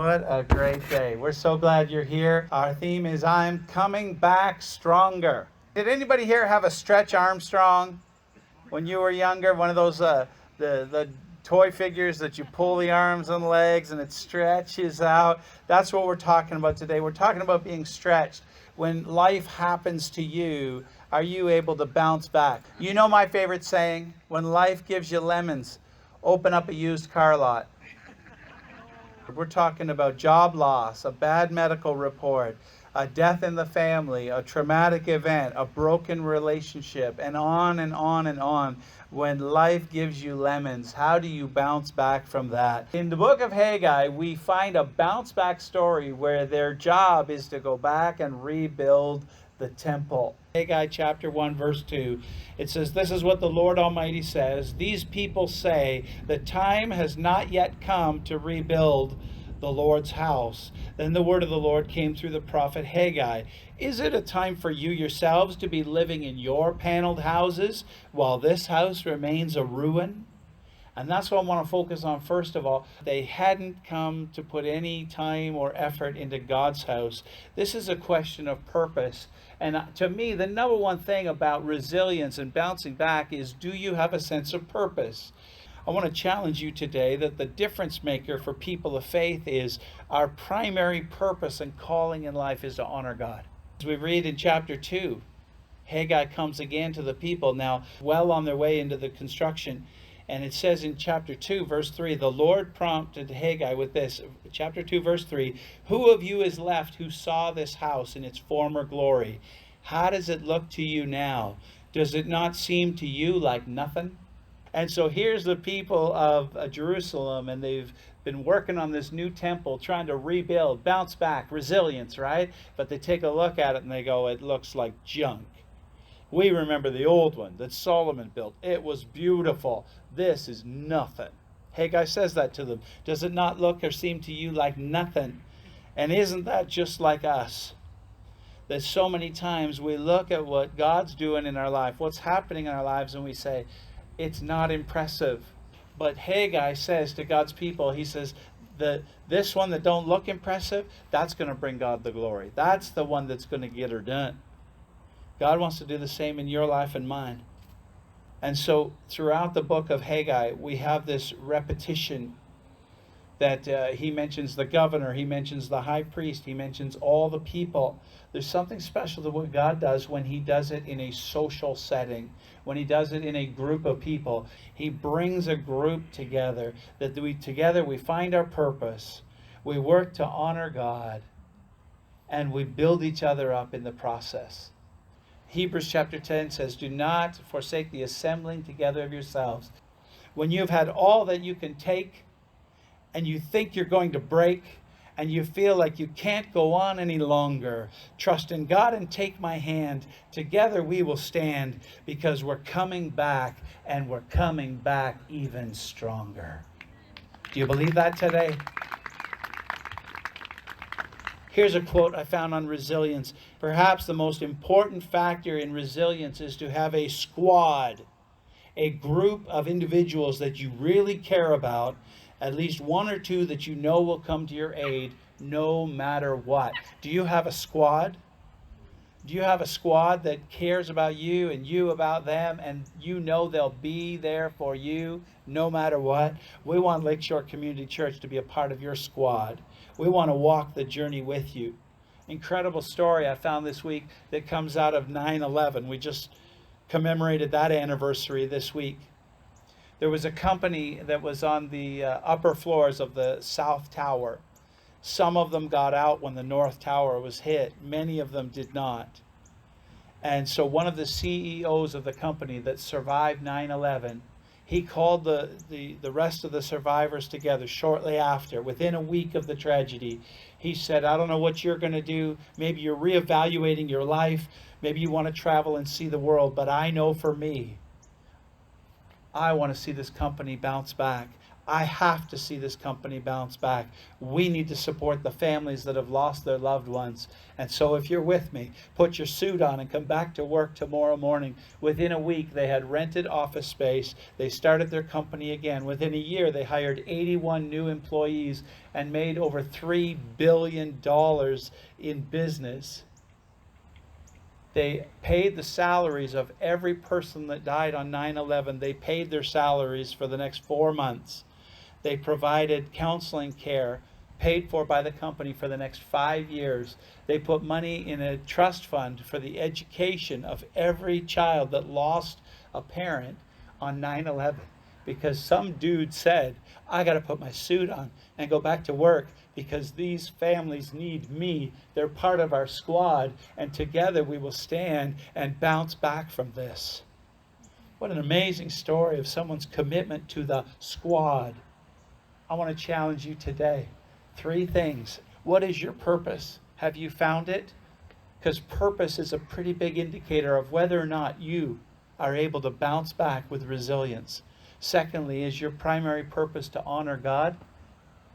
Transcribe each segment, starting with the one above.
What a great day. We're so glad you're here. Our theme is I'm Coming Back Stronger. Did anybody here have a Stretch Armstrong when you were younger? One of those the toy figures that you pull the arms and legs and it stretches out. That's what we're talking about today. We're talking about being stretched. When life happens to you, are you able to bounce back? You know my favorite saying, when life gives you lemons, open up a used car lot. We're talking about job loss, a bad medical report, a death in the family, a traumatic event, a broken relationship, and on and on and on. When life gives you lemons, how do you bounce back from that? In the book of Haggai, we find a bounce back story where their job is to go back and rebuild the temple. Haggai chapter 1 verse 2, it says, "This is what the Lord Almighty says. These people say, the time has not yet come to rebuild the Lord's house. Then the word of the Lord came through the prophet Haggai. Is it a time for you yourselves to be living in your paneled houses while this house remains a ruin?" And that's what I want to focus on first of all. They hadn't come to put any time or effort into God's house. This is a question of purpose. And to me, the number one thing about resilience and bouncing back is, do you have a sense of purpose? I want to challenge you today that the difference maker for people of faith is our primary purpose and calling in life is to honor God. As we read in chapter 2, Haggai comes again to the people now well on their way into the construction. And it says in chapter 2, verse 3, the Lord prompted Haggai with this, chapter 2, verse 3, "Who of you is left who saw this house in its former glory? How does it look to you now? Does it not seem to you like nothing?" And so here's the people of Jerusalem, and they've been working on this new temple, trying to rebuild, bounce back, resilience, right? But they take a look at it and they go, it looks like junk. We remember the old one that Solomon built. It was beautiful. This is nothing. Haggai says that to them. Does it not look or seem to you like nothing? And isn't that just like us? That so many times we look at what God's doing in our life, what's happening in our lives, and we say, it's not impressive. But Haggai says to God's people, he says, this one that don't look impressive, that's going to bring God the glory. That's the one that's going to get her done. God wants to do the same in your life and mine. And so throughout the book of Haggai, we have this repetition that he mentions the governor, he mentions the high priest, he mentions all the people. There's something special to what God does when he does it in a social setting, when he does it in a group of people. He brings a group together, that together we find our purpose, we work to honor God, and we build each other up in the process. Hebrews chapter 10 says, "Do not forsake the assembling together of yourselves." When you've had all that you can take, and you think you're going to break, and you feel like you can't go on any longer, trust in God and take my hand. Together we will stand, because we're coming back, and we're coming back even stronger. Do you believe that today? Here's a quote I found on resilience. "Perhaps the most important factor in resilience is to have a squad, a group of individuals that you really care about, at least one or two that you know will come to your aid no matter what." Do you have a squad? Do you have a squad that cares about you and you about them, and you know they'll be there for you no matter what? We want Lakeshore Community Church to be a part of your squad. We want to walk the journey with you. Incredible story I found this week that comes out of 9/11. We just commemorated that anniversary this week. There was a company that was on the upper floors of the South Tower. Some of them got out when the North Tower was hit. Many of them did not. And so one of the CEOs of the company that survived 9/11, he called the rest of the survivors together shortly after, within a week of the tragedy. He said, "I don't know what you're going to do. Maybe you're reevaluating your life. Maybe you want to travel and see the world. But I know for me, I want to see this company bounce back. I have to see this company bounce back. We need to support the families that have lost their loved ones. And so if you're with me, put your suit on and come back to work tomorrow morning. Within a week, they had rented office space. They started their company again. Within a year, they hired 81 new employees and made over $3 billion in business. They paid the salaries of every person that died on 9/11. They paid their salaries for the next 4 months. They provided counseling care paid for by the company for the next 5 years. They put money in a trust fund for the education of every child that lost a parent on 9/11, because some dude said, I got to put my suit on and go back to work because these families need me. They're part of our squad, and together we will stand and bounce back from this. What an amazing story of someone's commitment to the squad. I want to challenge you today. 3 things. What is your purpose? Have you found it? Because purpose is a pretty big indicator of whether or not you are able to bounce back with resilience. Secondly, is your primary purpose to honor God?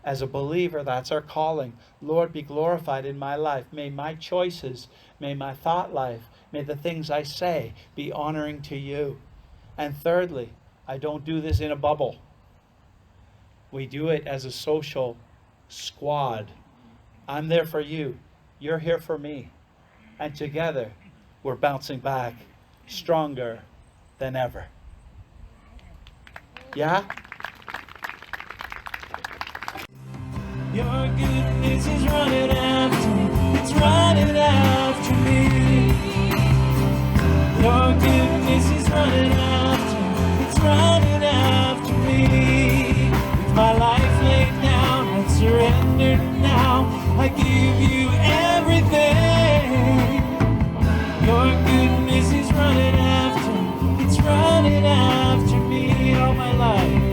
As a believer, that's our calling. Lord, be glorified in my life. May my choices, may my thought life, may the things I say be honoring to you. And thirdly, I don't do this in a bubble. We do it as a social squad. I'm there for you. You're here for me. And together, we're bouncing back stronger than ever. Yeah? Your goodness is running after me. It's running after me. Your goodness is running after me. It's running after me. With my life laid down and surrendered now, I give you everything. Your goodness is running after me. It's running after me. All my life.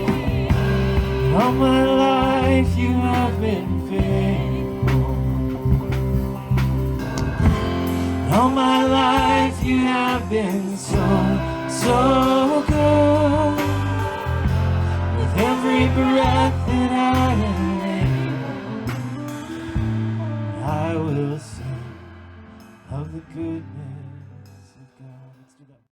All my life you have been faithful. All my life you have been so, so good. With every breath that I am able, I will sing of the goodness